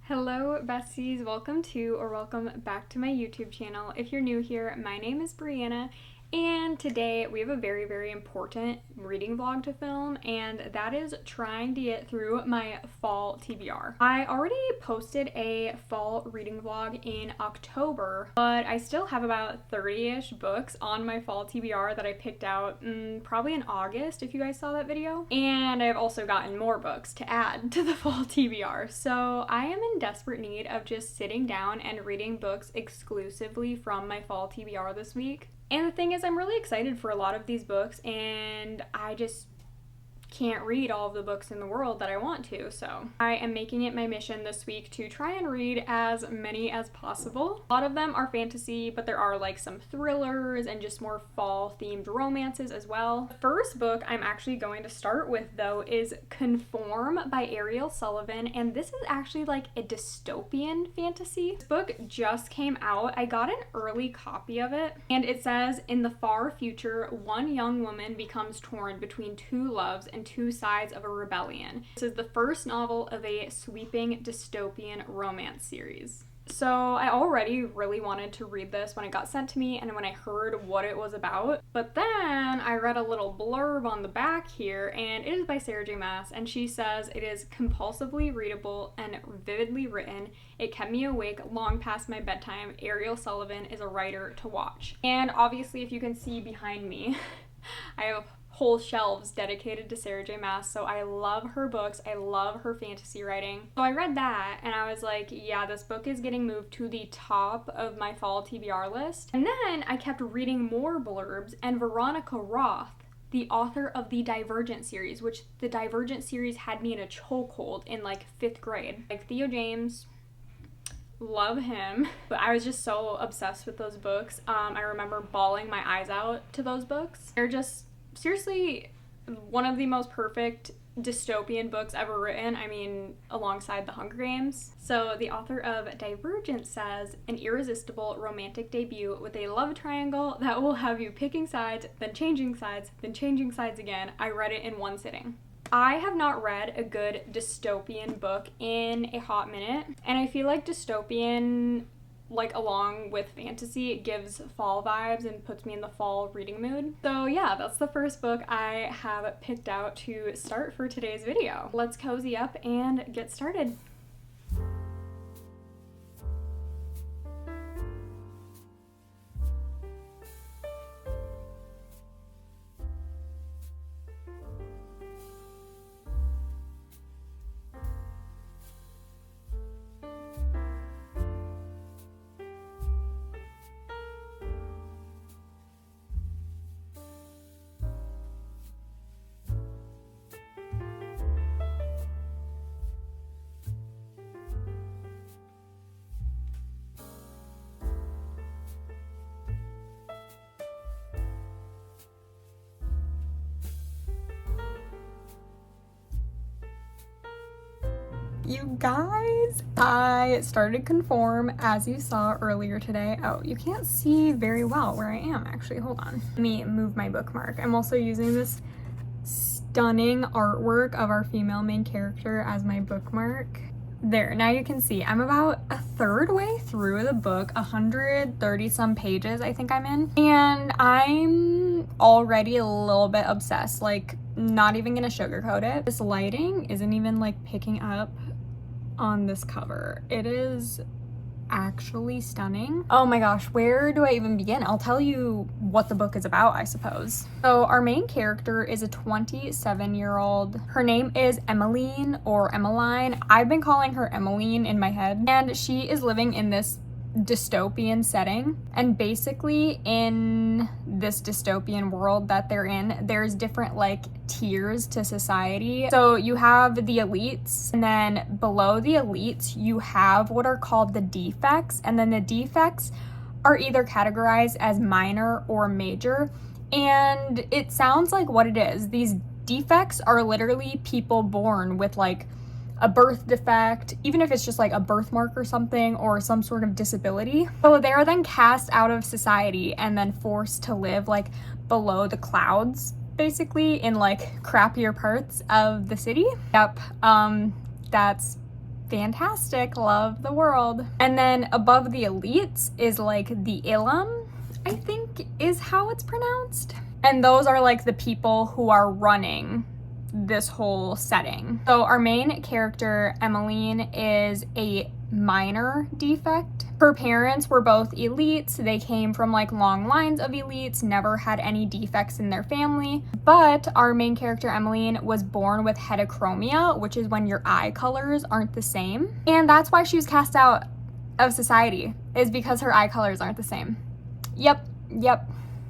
Hello besties, welcome back to my YouTube channel. If you're new here, my name is Brianna and today we have a very important reading vlog to film, and that is trying to get through my fall TBR. I already posted a fall reading vlog in October, but I still have about 30-ish books on my fall TBR that I picked out probably in August if you guys saw that video. And I've also gotten more books to add to the fall TBR. So I am in desperate need of just sitting down and reading books exclusively from my fall TBR this week. And the thing is, I'm really excited for a lot of these books, and I just can't read all of the books in the world that I want to, so I am making it my mission this week to try and read as many as possible. A lot of them are fantasy, but there are like some thrillers and just more fall themed romances as well. The first book I'm actually going to start with though is Conform by Ariel Sullivan, and this is actually like a dystopian fantasy. This book just came out. I got an early copy of it, and it says, in the far future, one young woman becomes torn between two loves and two sides of a rebellion. This is the first novel of a sweeping dystopian romance series. So I already really wanted to read this when it got sent to me and when I heard what it was about, but then I read a little blurb on the back here, and it is by Sarah J. Maas, and she says it is compulsively readable and vividly written. It kept me awake long past my bedtime. Ariel Sullivan is a writer to watch. And obviously, if you can see behind me, I have whole shelves dedicated to Sarah J. Maas, so I love her books, I love her fantasy writing. So I read that and I was like, yeah, this book is getting moved to the top of my fall TBR list. And then I kept reading more blurbs, and Veronica Roth, the author of the Divergent series, which the Divergent series had me in a chokehold in like 5th grade. Like Theo James, love him, but I was just so obsessed with those books. I remember bawling my eyes out to those books. They're just seriously one of the most perfect dystopian books ever written. I mean, alongside The Hunger Games. So the author of Divergent says, an irresistible romantic debut with a love triangle that will have you picking sides, then changing sides, then changing sides again. I read it in one sitting. I have not read a good dystopian book in a hot minute, and I feel like dystopian, like along with fantasy, it gives fall vibes and puts me in the fall reading mood. So yeah, that's the first book I have picked out to start for today's video. Let's cozy up and get started. You guys, I started Conform, as you saw earlier today. Oh, you can't see very well where I am, actually. Hold on. Let me move my bookmark. I'm also using this stunning artwork of our female main character as my bookmark. There, now you can see I'm about a third way through the book, 130 some pages I think I'm in, and I'm already a little bit obsessed, like not even gonna sugarcoat it. This lighting isn't even like picking up on this cover. It is actually stunning. Oh my gosh, where do I even begin? I'll tell you what the book is about, I suppose. So our main character is a 27-year-old. Her name is Emmeline or Emmeline. I've been calling her Emmeline in my head, and she is living in this dystopian setting, and basically in this dystopian world that they're in, there's different like tiers to society. So you have the elites, and then below the elites you have what are called the defects, and then the defects are either categorized as minor or major, and it sounds like what it is. These defects are literally people born with like a birth defect, even if it's just like a birthmark or something, or some sort of disability. So they are then cast out of society and then forced to live like below the clouds, basically in like crappier parts of the city. Yep, that's fantastic, love the world. And then above the elites is like the Ilum, I think is how it's pronounced. And those are like the people who are running this whole setting. So our main character, Emmeline, is a minor defect. Her parents were both elites. They came from like long lines of elites, never had any defects in their family. But our main character, Emmeline, was born with heterochromia, which is when your eye colors aren't the same. And that's why she was cast out of society, is because her eye colors aren't the same. Yep.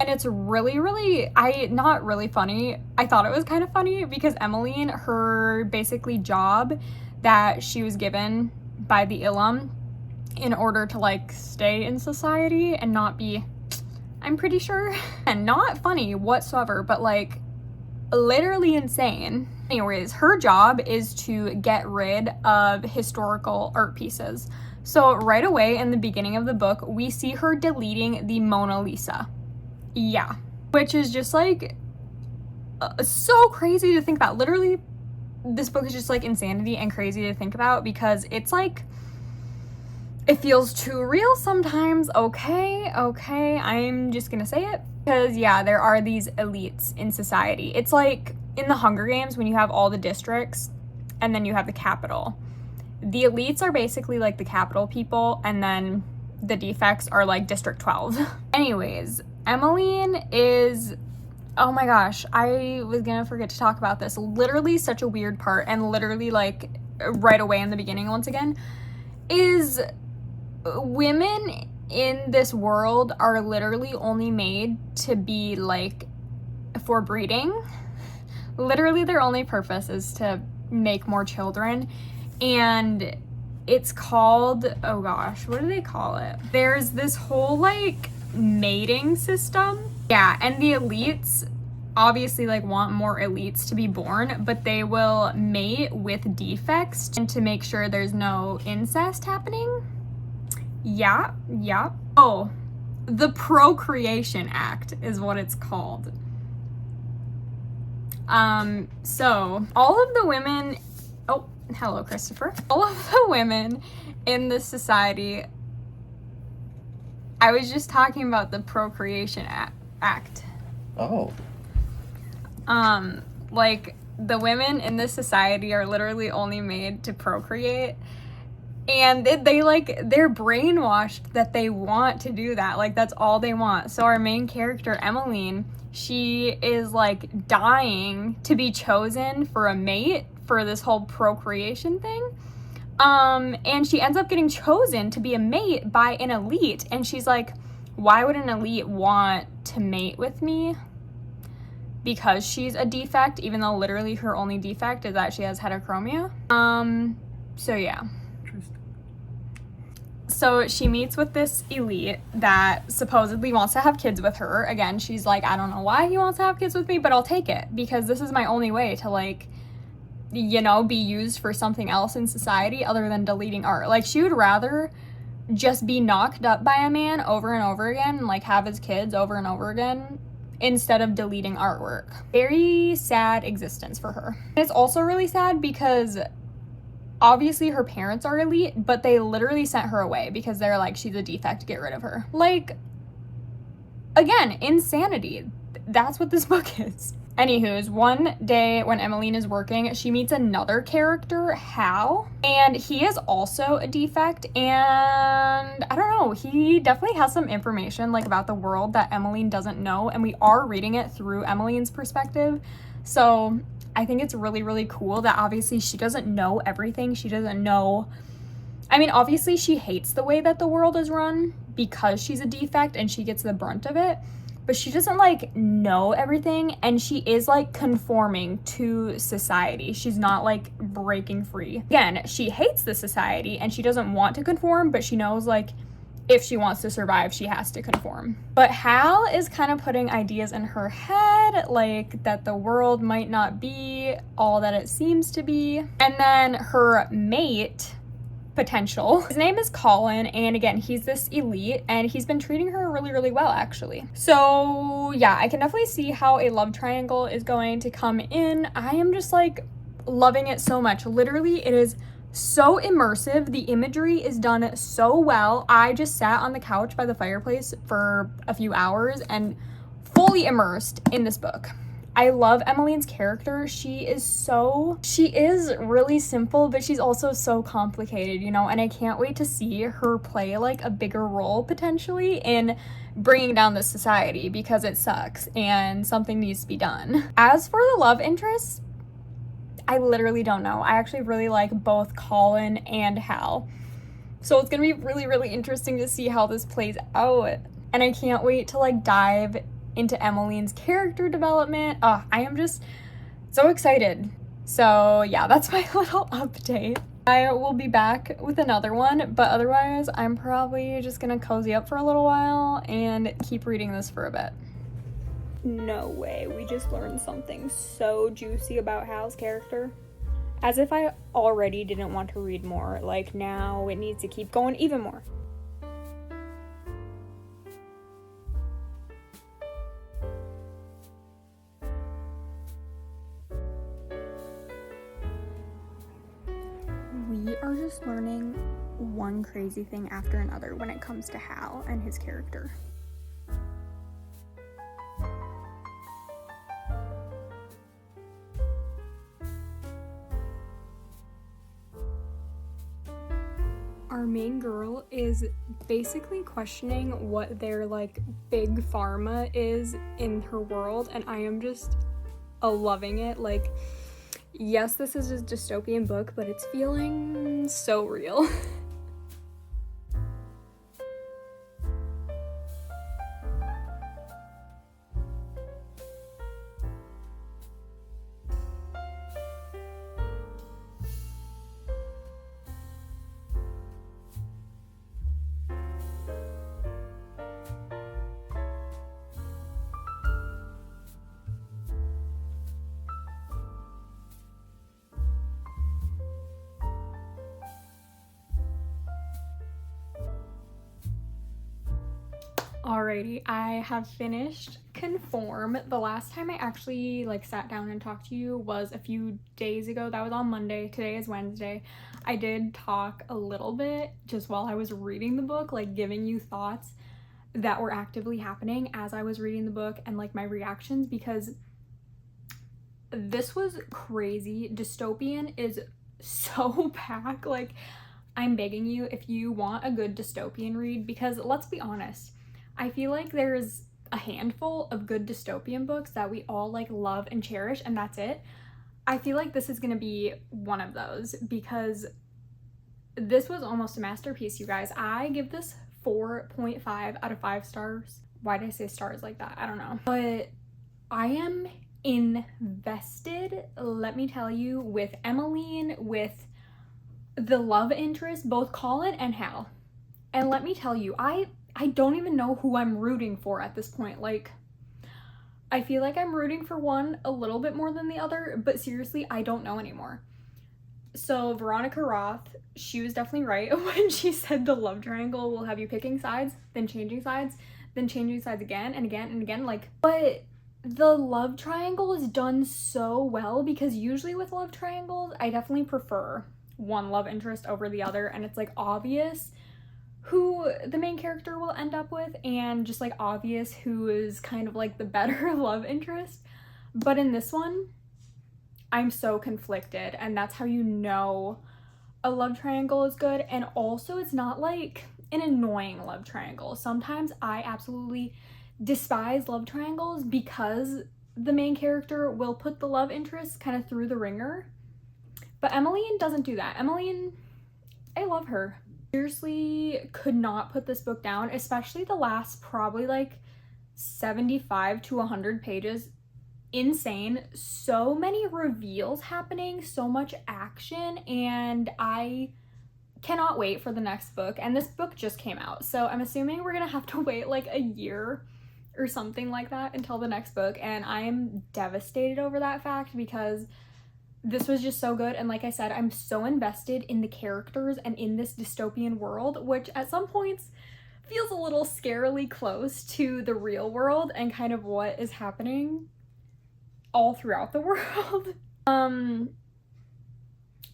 And it's really, not really funny. I thought it was kind of funny because Emmeline, her basically job that she was given by the Ilum in order to like stay in society and not be, I'm pretty sure, and not funny whatsoever, but like literally insane. Anyways, her job is to get rid of historical art pieces. So right away in the beginning of the book, we see her deleting the Mona Lisa. Yeah, which is just like so crazy to think about. Literally, this book is just like insanity and crazy to think about because it's like, it feels too real sometimes. Okay, I'm just gonna say it. Because yeah, there are these elites in society. It's like in the Hunger Games when you have all the districts and then you have the capital. The elites are basically like the capital people, and then the defects are like District 12. Anyways, Emmeline is, oh my gosh, I was gonna forget to talk about this. Literally such a weird part, and literally like right away in the beginning once again, is women in this world are literally only made to be like for breeding. Literally their only purpose is to make more children. And it's called, oh gosh, what do they call it? There's this whole like mating system. Yeah, and the elites obviously like want more elites to be born, but they will mate with defects and to make sure there's no incest happening. Yeah. Oh, the Procreation Act is what it's called. So all of the women, oh, hello, Christopher. All of the women in this society, I was just talking about the Procreation Act. Oh. Like the women in this society are literally only made to procreate. And they like, they're brainwashed that they want to do that. Like, that's all they want. So our main character, Emmeline, she is like dying to be chosen for a mate for this whole procreation thing. And she ends up getting chosen to be a mate by an elite. And she's like, why would an elite want to mate with me? Because she's a defect, even though literally her only defect is that she has heterochromia. So yeah. So she meets with this elite that supposedly wants to have kids with her. Again, she's like, I don't know why he wants to have kids with me, but I'll take it because this is my only way to like, you know, be used for something else in society other than deleting art. Like, she would rather just be knocked up by a man over and over again and like have his kids over and over again instead of deleting artwork. Very sad existence for her. And it's also really sad because obviously her parents are elite, but they literally sent her away because they're like, she's a defect, get rid of her. Like, again, insanity. That's what this book is. Anywho's, one day when Emmeline is working, she meets another character, Hal, and he is also a defect, and I don't know, he definitely has some information like about the world that Emmeline doesn't know, and we are reading it through Emmeline's perspective. So I think it's really cool that obviously she doesn't know everything. She doesn't know, I mean, obviously she hates the way that the world is run because she's a defect and she gets the brunt of it, but she doesn't like know everything, and she is like conforming to society. She's not like breaking free. Again, she hates the society and she doesn't want to conform, but she knows like if she wants to survive, she has to conform. But Hal is kind of putting ideas in her head, like that the world might not be all that it seems to be. And then her mate, potential, his name is Colin, and again, he's this elite, and he's been treating her really well, actually. So yeah, I can definitely see how a love triangle is going to come in. I am just like loving it so much. Literally, it is So immersive. The imagery is done so well. I just sat on the couch by the fireplace for a few hours and fully immersed in this book. I love Emmeline's character. She is really simple, but she's also so complicated, you know, and I can't wait to see her play like a bigger role potentially in bringing down this society, because it sucks and something needs to be done. As for the love interests, I literally don't know. I actually really like both Colin and Hal. So it's gonna be really, really interesting to see how this plays out. And I can't wait to like dive into Emmeline's character development. I am just so excited. So yeah, that's my little update. I will be back with another one, but otherwise I'm probably just gonna cozy up for a little while and keep reading this for a bit. No way, we just learned something so juicy about Hal's character. As if I already didn't want to read more, like now it needs to keep going even more. We are just learning one crazy thing after another when it comes to Hal and his character. Our main girl is basically questioning what their like big pharma is in her world, and I am just loving it. Like, yes, this is a dystopian book, but it's feeling so real. Alrighty, I have finished Conform. The last time I actually like sat down and talked to you was a few days ago. That was on Monday. Today is Wednesday. I did talk a little bit just while I was reading the book, like giving you thoughts that were actively happening as I was reading the book and like my reactions, because this was crazy. Dystopian is so back. Like, I'm begging you, if you want a good dystopian read, because let's be honest, I feel like there's a handful of good dystopian books that we all like love and cherish, and that's it. I feel like this is gonna be one of those, because this was almost a masterpiece, you guys. I give this 4.5 out of 5 stars. Why did I say stars like that? I don't know. But I am invested, let me tell you, with Emmeline, with the love interest, both Colin and Hal. And let me tell you, I don't even know who I'm rooting for at this point. Like, I feel like I'm rooting for one a little bit more than the other, but seriously, I don't know anymore. So Veronica Roth, she was definitely right when she said the love triangle will have you picking sides, then changing sides again and again and again. Like, but the love triangle is done so well, because usually with love triangles, I definitely prefer one love interest over the other, and it's like obvious who the main character will end up with, and just like obvious who is kind of like the better love interest. But in this one, I'm so conflicted, and that's how you know a love triangle is good. And also, it's not like an annoying love triangle. Sometimes I absolutely despise love triangles because the main character will put the love interest kind of through the ringer. But Emmeline doesn't do that. Emmeline, I love her. Seriously could not put this book down, especially the last probably like 75 to 100 pages. Insane. So many reveals happening, so much action, and I cannot wait for the next book. And this book just came out, so I'm assuming we're gonna have to wait like a year or something like that until the next book, and I'm devastated over that fact, because this was just so good. And like I said, I'm so invested in the characters and in this dystopian world, which at some points feels a little scarily close to the real world and kind of what is happening all throughout the world.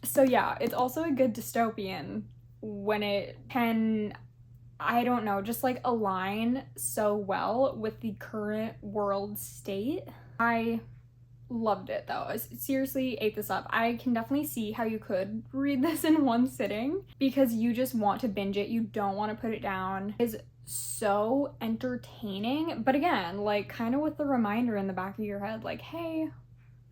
So yeah, it's also a good dystopian when it can, I don't know, just like align so well with the current world state. I loved it though. I seriously ate this up. I can definitely see how you could read this in one sitting because you just want to binge it. You don't want to put it down. It's so entertaining, but again, like kind of with the reminder in the back of your head, like, hey,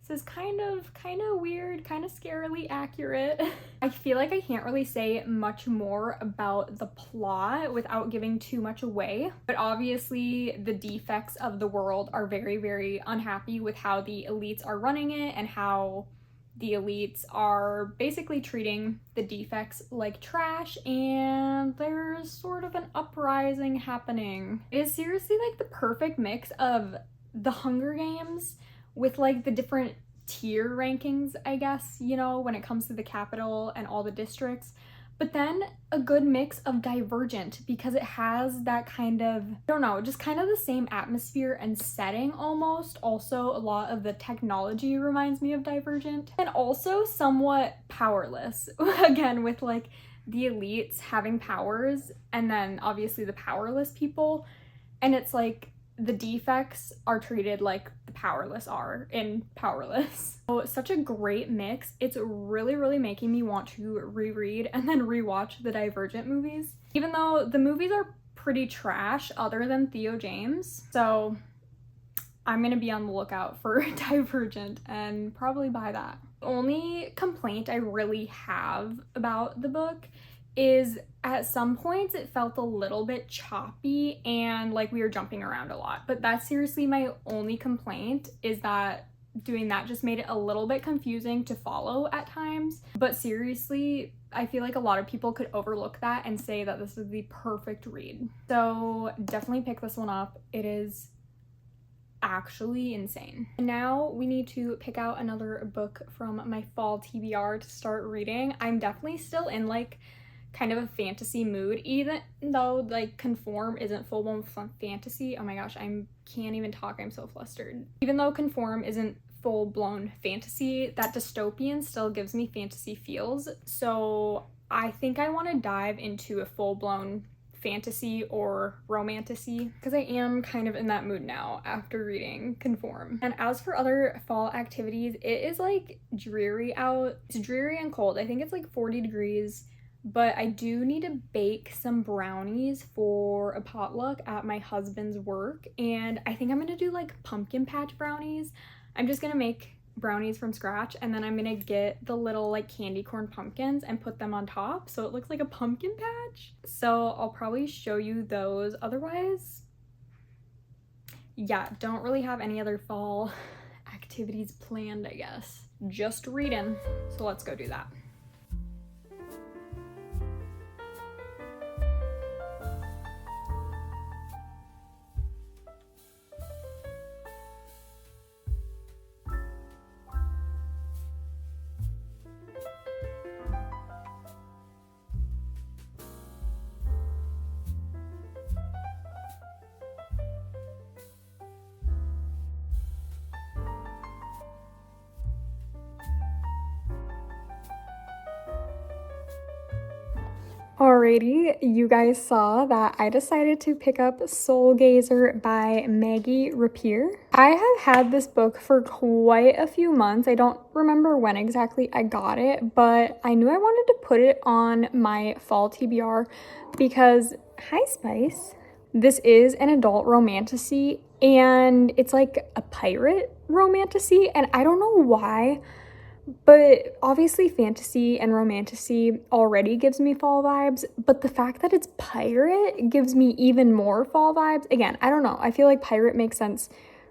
this is kind of weird, kind of scarily accurate. I feel like I can't really say much more about the plot without giving too much away, but obviously the defects of the world are very, very unhappy with how the elites are running it and how the elites are basically treating the defects like trash, and there's sort of an uprising happening. It is seriously like the perfect mix of the Hunger Games with like the different tier rankings, I guess, you know, when it comes to the capital and all the districts, but then a good mix of Divergent because it has that kind of, I don't know, just kind of the same atmosphere and setting almost. Also, a lot of the technology reminds me of Divergent, and also somewhat powerless again with like the elites having powers and then obviously the powerless people, and it's like the defects are treated like the powerless are in Powerless. So such a great mix. It's really, really making me want to reread and then rewatch the Divergent movies, even though the movies are pretty trash other than Theo James. So I'm gonna be on the lookout for Divergent and probably buy that. The only complaint I really have about the book is at some points it felt a little bit choppy and like we were jumping around a lot, but that's seriously my only complaint, is that doing that just made it a little bit confusing to follow at times. But seriously, I feel like a lot of people could overlook that and say that this is the perfect read. So definitely pick this one up. It is actually insane. And now we need to pick out another book from my fall TBR to start reading. I'm definitely still in like kind of a fantasy mood, even though like Conform isn't full-blown fantasy. Oh my gosh, I can't even talk, I'm so flustered. Even though Conform isn't full-blown fantasy, that dystopian still gives me fantasy feels. So I think I want to dive into a full-blown fantasy or romantasy because I am kind of in that mood now after reading Conform. And as for other fall activities, it is like dreary out. It's dreary and cold. I think it's like 40 degrees. But I do need to bake some brownies for a potluck at my husband's work, and I think I'm gonna do like pumpkin patch brownies. I'm just gonna make brownies from scratch, and then I'm gonna get the little like candy corn pumpkins and put them on top so it looks like a pumpkin patch. So I'll probably show you those. Otherwise, yeah, don't really have any other fall activities planned, I guess. Just reading, so let's go do that. Alrighty, you guys saw that I decided to pick up Soul Gazer by Maggie Rapier. I have had this book for quite a few months. I don't remember when exactly I got it, but I knew I wanted to put it on my fall TBR because, hi Spice, this is an adult romantasy and it's like a pirate romantasy, and I don't know why, but obviously fantasy and romantasy already gives me fall vibes, but the fact that it's pirate gives me even more fall vibes. Again, I don't know. I feel like pirate makes sense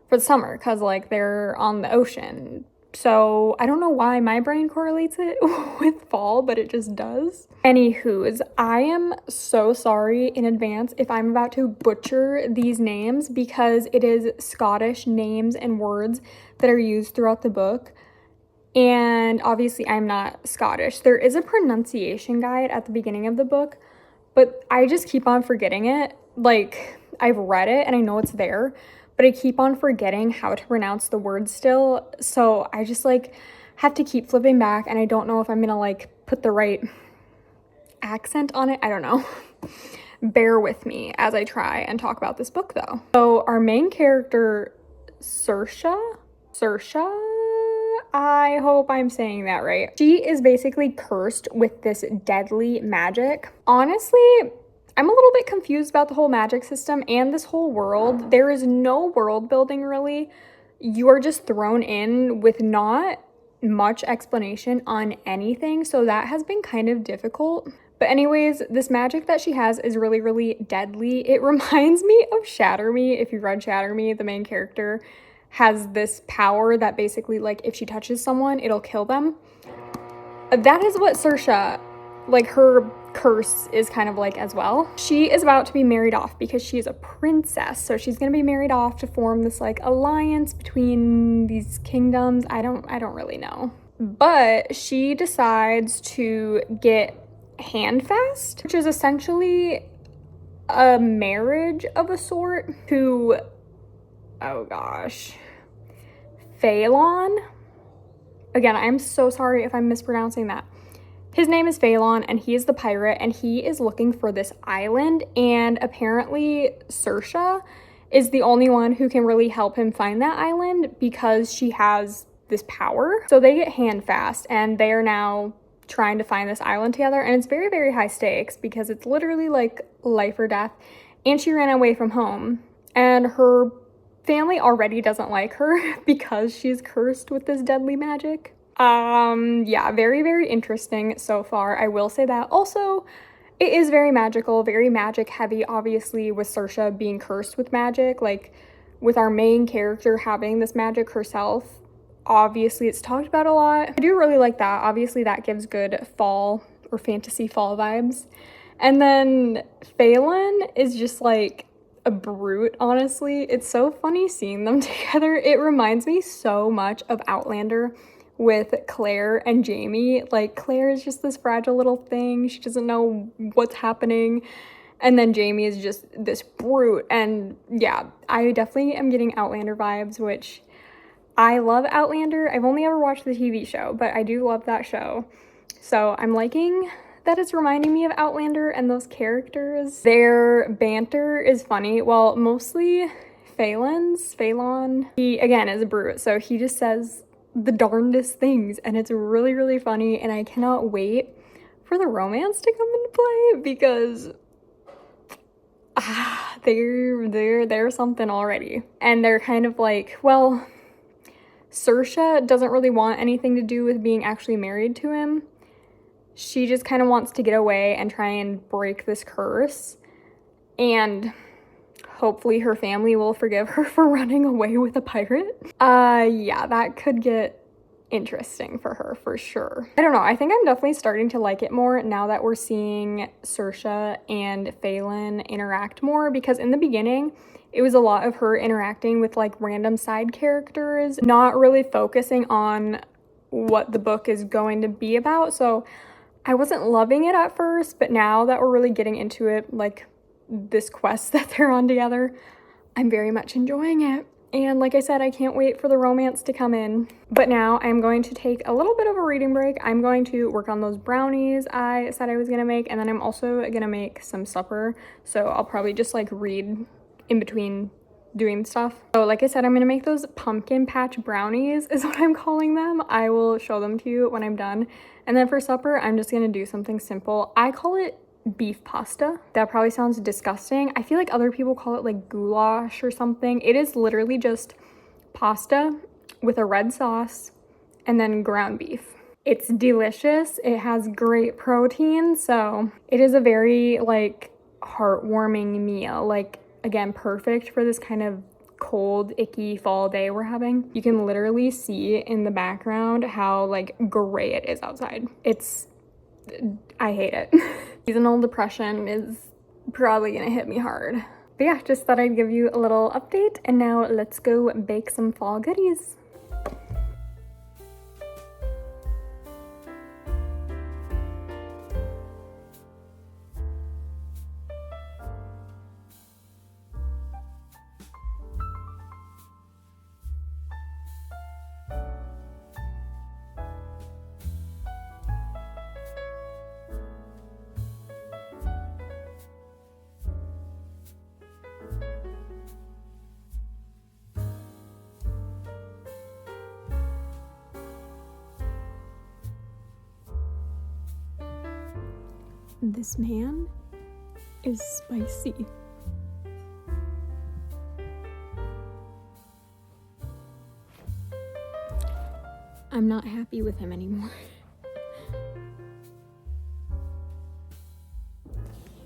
for the summer because like they're on the ocean. So I don't know why my brain correlates it with fall, but it just does. Anywho's, I am so sorry in advance if I'm about to butcher these names because it is Scottish names and words that are used throughout the book. And obviously I'm not Scottish. There is a pronunciation guide at the beginning of the book, but I just keep on forgetting it. Like, I've read it and I know it's there, but I keep on forgetting how to pronounce the words still. So I just like have to keep flipping back, and I don't know if I'm gonna like put the right accent on it. I don't know. Bear with me as I try and talk about this book though. So our main character, Saoirse, I hope I'm saying that right. She is basically cursed with this deadly magic. Honestly, I'm a little bit confused about the whole magic system and this whole world. There is no world building really. You are just thrown in with not much explanation on anything, so that has been kind of difficult. But anyways, this magic that she has is really, really deadly. It reminds me of Shatter Me. If you read Shatter Me, the main character has this power that basically, like, if she touches someone, it'll kill them. That is what Saoirse, like, her curse is kind of like as well. She is about to be married off because she is a princess. So she's going to be married off to form this, like, alliance between these kingdoms. I don't really know. But she decides to get handfast, which is essentially a marriage of a sort to, oh gosh, Phelan. Again, I'm so sorry if I'm mispronouncing that. His name is Phelan, and he is the pirate, and he is looking for this island, and apparently Saoirse is the only one who can really help him find that island because she has this power. So they get handfast, and they are now trying to find this island together, and it's very, very high stakes because it's literally like life or death. And she ran away from home, and her family already doesn't like her because she's cursed with this deadly magic. Yeah, very, very interesting so far. I will say that. Also, it is very magical, very magic heavy, obviously, with Saoirse being cursed with magic, like with our main character having this magic herself. Obviously, it's talked about a lot. I do really like that. Obviously, that gives good fall or fantasy fall vibes. And then Phelan is just like a brute, honestly. It's so funny seeing them together. It reminds me so much of Outlander with Claire and Jamie. Like, Claire is just this fragile little thing. She doesn't know what's happening. And then Jamie is just this brute. And yeah, I definitely am getting Outlander vibes, which I love Outlander. I've only ever watched the TV show, but I do love that show. So I'm liking that it's reminding me of Outlander and those characters. Their banter is funny. Well, mostly Phelan, he, again, is a brute. So he just says the darndest things, and it's really, really funny. And I cannot wait for the romance to come into play because they're something already. And they're kind of like, well, Saoirse doesn't really want anything to do with being actually married to him. She just kind of wants to get away and try and break this curse. And hopefully her family will forgive her for running away with a pirate. Yeah, that could get interesting for her for sure. I don't know. I think I'm definitely starting to like it more now that we're seeing Saoirse and Phelan interact more, because in the beginning, it was a lot of her interacting with like random side characters, not really focusing on what the book is going to be about. So I wasn't loving it at first, but now that we're really getting into it, like this quest that they're on together, I'm very much enjoying it. And like I said, I can't wait for the romance to come in. But now I'm going to take a little bit of a reading break. I'm going to work on those brownies I said I was gonna make, and then I'm also gonna make some supper. So I'll probably just like read in between doing stuff. So like I said, I'm gonna make those pumpkin patch brownies is what I'm calling them. I will show them to you when I'm done. And then for supper, I'm just gonna do something simple. I call it beef pasta. That probably sounds disgusting. I feel like other people call it like goulash or something. It is literally just pasta with a red sauce and then ground beef. It's delicious. It has great protein. So it is a very like heartwarming meal. Like, again, perfect for this kind of cold, icky fall day we're having. You can literally see in the background how like gray it is outside. I hate it. Seasonal depression is probably gonna hit me hard. But yeah, just thought I'd give you a little update, and now let's go bake some fall goodies. This man is spicy. I'm not happy with him anymore.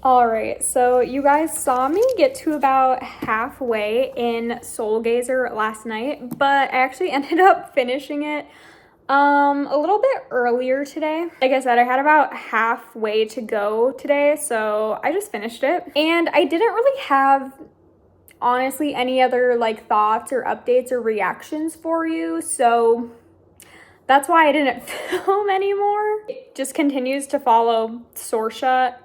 Alright, so you guys saw me get to about halfway in Soul Gazer last night, but I actually ended up finishing it a little bit earlier today. Like I said, I had about halfway to go today, so I just finished it. And I didn't really have, honestly, any other like thoughts or updates or reactions for you, so that's why I didn't film anymore. It just continues to follow Sorsha.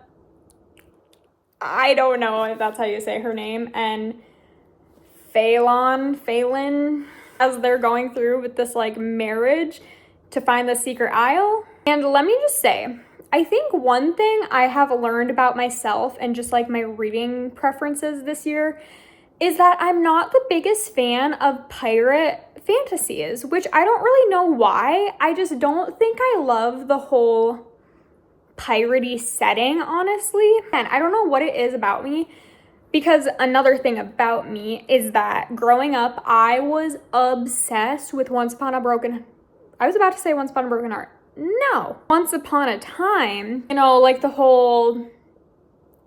I don't know if that's how you say her name, and Phelan, as they're going through with this like marriage to find the secret isle. And let me just say, I think one thing I have learned about myself and just like my reading preferences this year is that I'm not the biggest fan of pirate fantasies, which I don't really know why. I just don't think I love the whole piratey setting, honestly. And I don't know what it is about me, because another thing about me is that growing up, I was obsessed with Once Upon a Broken Heart. No. Once Upon a Time, you know, like the whole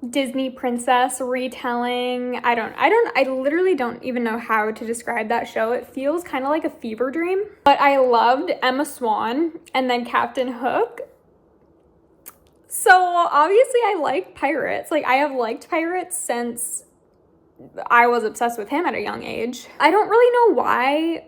Disney princess retelling. I literally don't even know how to describe that show. It feels kind of like a fever dream. But I loved Emma Swan and then Captain Hook. So obviously I like pirates. Like, I have liked pirates since I was obsessed with him at a young age. I don't really know why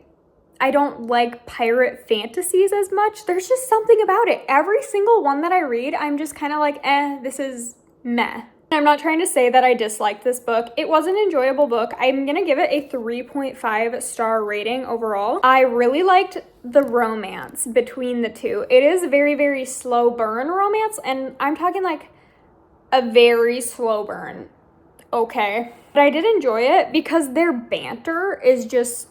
I don't like pirate fantasies as much. There's just something about it. Every single one that I read, I'm just kind of like, this is meh. I'm not trying to say that I disliked this book. It was an enjoyable book. I'm gonna give it a 3.5 star rating overall. I really liked the romance between the two. It is a very, very slow burn romance, and I'm talking like a very slow burn, okay? But I did enjoy it because their banter is just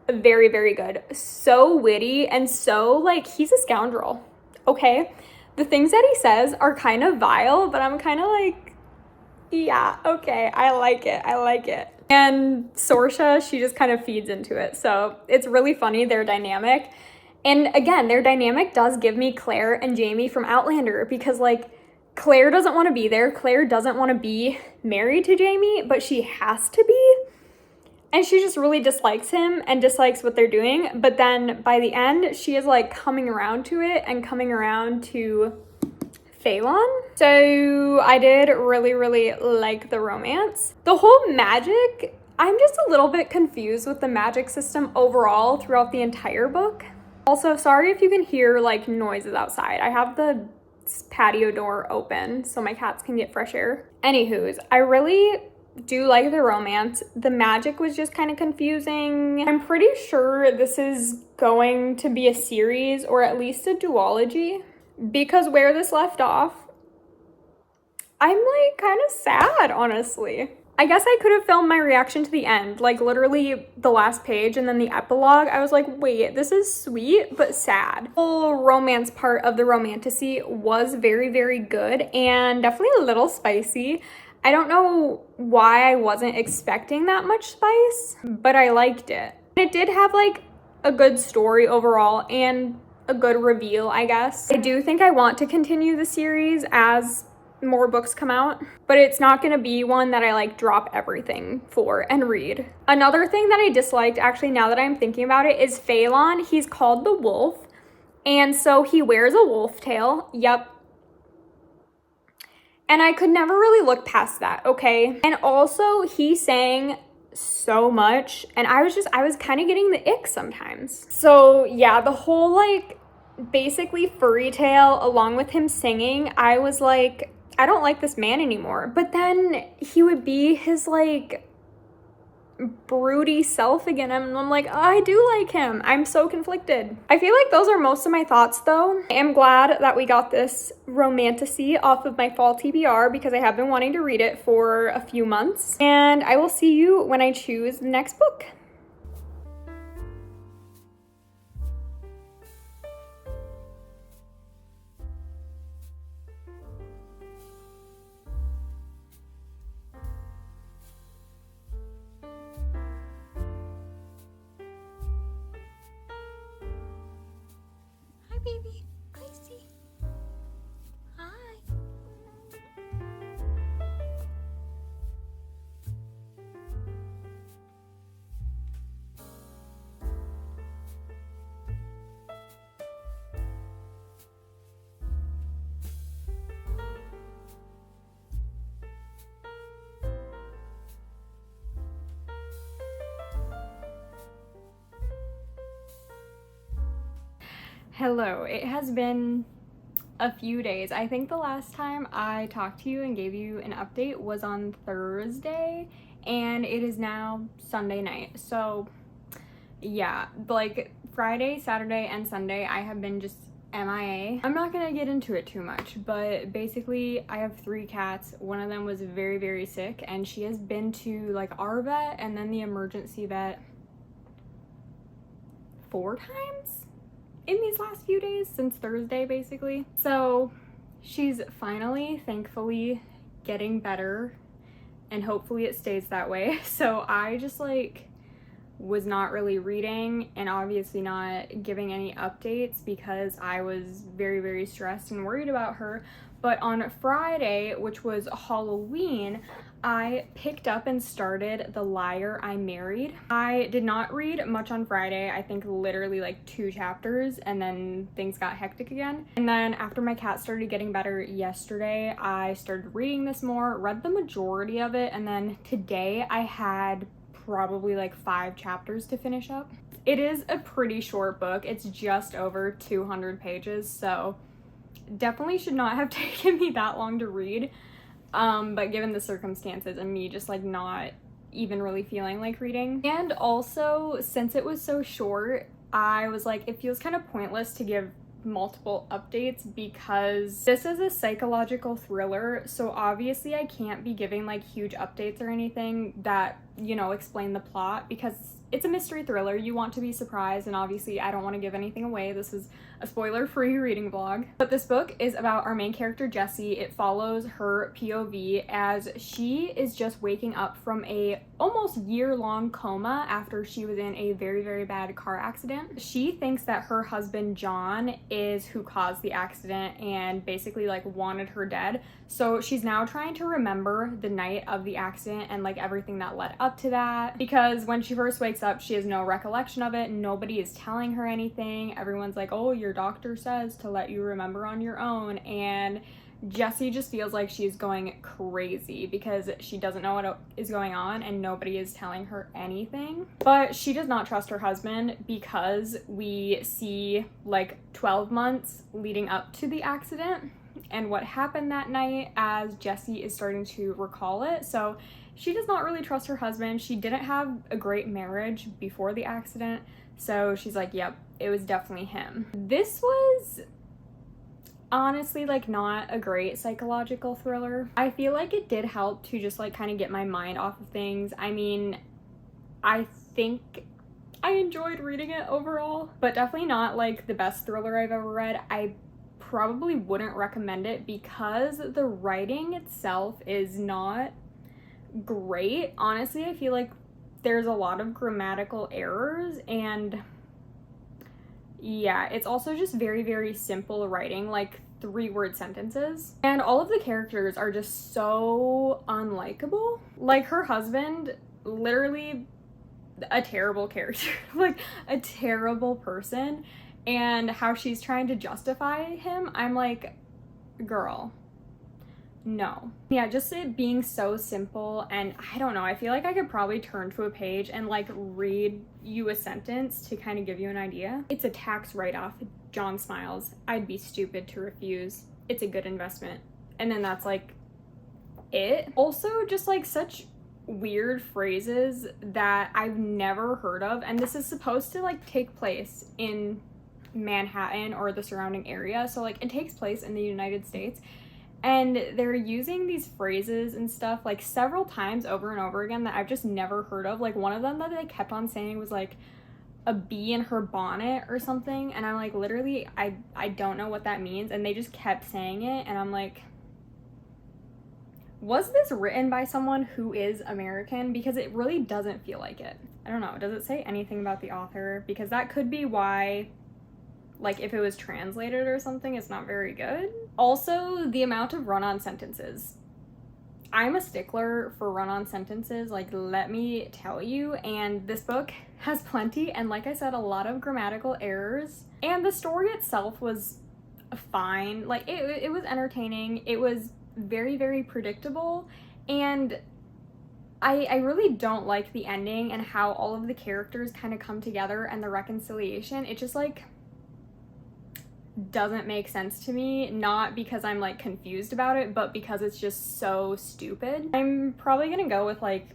very, very good. So witty and so like, he's a scoundrel, okay? The things that he says are kind of vile, but I'm kind of like, yeah, okay, I like it. And Sorsha, she just kind of feeds into it. So it's really funny, their dynamic. And again, their dynamic does give me Claire and Jamie from Outlander, because like, Claire doesn't want to be there. Claire doesn't want to be married to Jamie, but she has to be. And she just really dislikes him and dislikes what they're doing. But then by the end, she is like coming around to it and coming around to Phelan. So I did really, really like the romance. The whole magic, I'm just a little bit confused with the magic system overall throughout the entire book. Also, sorry if you can hear like noises outside. I have the patio door open so my cats can get fresh air. Anywho's, I really do like the romance. The magic was just kind of confusing. I'm pretty sure this is going to be a series or at least a duology, because where this left off, I'm like kind of sad, honestly. I guess I could have filmed my reaction to the end, like literally the last page and then the epilogue. I was like, wait, this is sweet but sad. The whole romance part of the romantasy was very, very good and definitely a little spicy. I don't know why I wasn't expecting that much spice, but I liked it. It did have like a good story overall and a good reveal, I guess. I do think I want to continue the series as more books come out, but it's not gonna be one that I like drop everything for and read. Another thing that I disliked, actually, now that I'm thinking about it, is Phelan. He's called the Wolf, and so he wears a wolf tail. Yep. And I could never really look past that, okay? And also, he sang so much, and I was kind of getting the ick sometimes. So yeah, the whole like basically fairy tale along with him singing, I was like, I don't like this man anymore. But then he would be his like broody self again, and I'm like, oh, I do like him. I'm so conflicted. I feel like those are most of my thoughts though. I am glad that we got this romantasy off of my fall TBR, because I have been wanting to read it for a few months, and I will see you when I choose the next book. Hello, it has been a few days. I think the last time I talked to you and gave you an update was on Thursday, and it is now Sunday night. So yeah, like Friday, Saturday, and Sunday I have been just MIA. I'm not gonna get into it too much, but basically I have 3 cats. One of them was very, very sick, and she has been to like our vet and then the emergency vet 4 times in these last few days, since Thursday basically. So she's finally, thankfully, getting better, and hopefully it stays that way. So I just like was not really reading and obviously not giving any updates because I was very, very stressed and worried about her. But on Friday, which was Halloween, I picked up and started The Liar I Married. I did not read much on Friday. I think literally like 2 chapters, and then things got hectic again. And then after my cat started getting better yesterday, I started reading this more, read the majority of it, and then today I had probably like 5 chapters to finish up. It is a pretty short book. It's just over 200 pages, so definitely should not have taken me that long to read. But given the circumstances and me just like not even really feeling like reading. And also, since it was so short, I was like, it feels kind of pointless to give multiple updates because this is a psychological thriller, so obviously I can't be giving like huge updates or anything that, you know, explain the plot because it's a mystery thriller. You want to be surprised, and obviously I don't want to give anything away. This is a spoiler-free reading vlog. But this book is about our main character, Jessie. It follows her POV as she is just waking up from a almost year-long coma after she was in a very, very bad car accident. She thinks that her husband, John, is who caused the accident and basically like wanted her dead. So she's now trying to remember the night of the accident and like everything that led up to that, because when she first wakes up, she has no recollection of it. Nobody is telling her anything. Everyone's like, oh, your doctor says to let you remember on your own. And Jessie just feels like she's going crazy because she doesn't know what is going on and nobody is telling her anything. But she does not trust her husband because we see like 12 months leading up to the accident and what happened that night as Jessie is starting to recall it. So she does not really trust her husband. She didn't have a great marriage before the accident, so she's like, yep, it was definitely him. This was honestly like not a great psychological thriller. I feel like it did help to just like kind of get my mind off of things. I mean, I think I enjoyed reading it overall, but definitely not like the best thriller I've ever read. I probably wouldn't recommend it because the writing itself is not great. Honestly, I feel like there's a lot of grammatical errors, and yeah, it's also just very, very simple writing, like 3-word sentences. And all of the characters are just so unlikable. Like her husband, literally a terrible character, like a terrible person. And how she's trying to justify him, I'm like, girl, no. Yeah, just it being so simple, and I don't know, I feel like I could probably turn to a page and like read you a sentence to kind of give you an idea. It's a tax write-off. John smiles. I'd be stupid to refuse. It's a good investment. And then that's like it. Also, just like such weird phrases that I've never heard of, and this is supposed to like take place in Manhattan or the surrounding area, so like it takes place in the United States, and they're using these phrases and stuff like several times over and over again that I've just never heard of. Like one of them that they kept on saying was like a bee in her bonnet or something, and I'm like, literally I don't know what that means, and they just kept saying it, and I'm like, was this written by someone who is American? Because it really doesn't feel like it. I don't know, does it say anything about the author? Because that could be why, like if it was translated or something, it's not very good. Also, the amount of run-on sentences. I'm a stickler for run-on sentences, like let me tell you, and this book has plenty, and like I said, a lot of grammatical errors. And the story itself was fine. Like it was entertaining. It was very, very predictable, and I really don't like the ending and how all of the characters kind of come together and the reconciliation. It just like, doesn't make sense to me, not because I'm like confused about it, but because it's just so stupid. I'm probably gonna go with like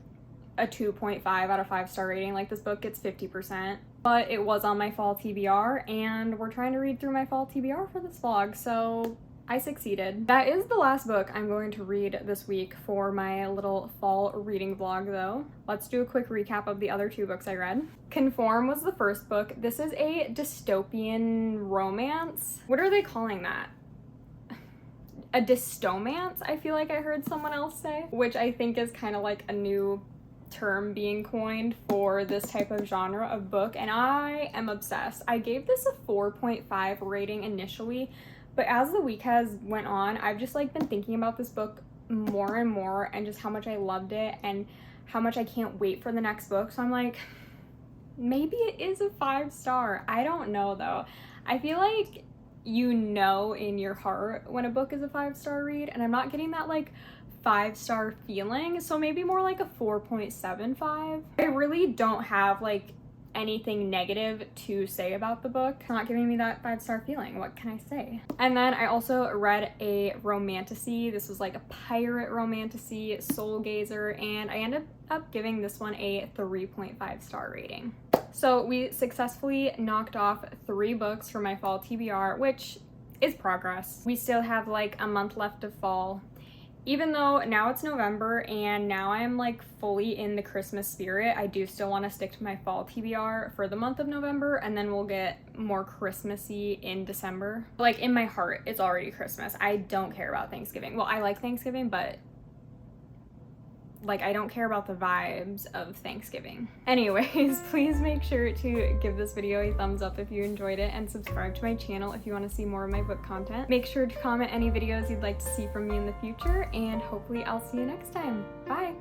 a 2.5 out of 5-star rating. Like, this book gets 50%, but it was on my fall TBR, and we're trying to read through my fall TBR for this vlog, so I succeeded. That is the last book I'm going to read this week for my little fall reading vlog though. Let's do a quick recap of the other 2 books I read. Conform was the first book. This is a dystopian romance. What are they calling that? A dystomance, I feel like I heard someone else say, which I think is kind of like a new term being coined for this type of genre of book, and I am obsessed. I gave this a 4.5 rating initially, but as the week has went on, I've just like been thinking about this book more and more, and just how much I loved it and how much I can't wait for the next book. So I'm like, maybe it is a 5-star. I don't know though. I feel like you know in your heart when a book is a 5-star read, and I'm not getting that like 5-star feeling, so maybe more like a 4.75. I really don't have like anything negative to say about the book. It's not giving me that 5-star feeling. What can I say? And then I also read a romantasy. This was like a pirate romantasy, Soul Gazer, and I ended up giving this one a 3.5-star rating. So we successfully knocked off 3 books for my fall TBR, which is progress. We still have like a month left of fall. Even though now it's November and now I'm like fully in the Christmas spirit, I do still want to stick to my fall TBR for the month of November, and then we'll get more Christmassy in December. Like, in my heart, it's already Christmas. I don't care about Thanksgiving. Well, I like Thanksgiving, but like, I don't care about the vibes of Thanksgiving. Anyways, please make sure to give this video a thumbs up if you enjoyed it, and subscribe to my channel if you want to see more of my book content. Make sure to comment any videos you'd like to see from me in the future, and hopefully I'll see you next time. Bye!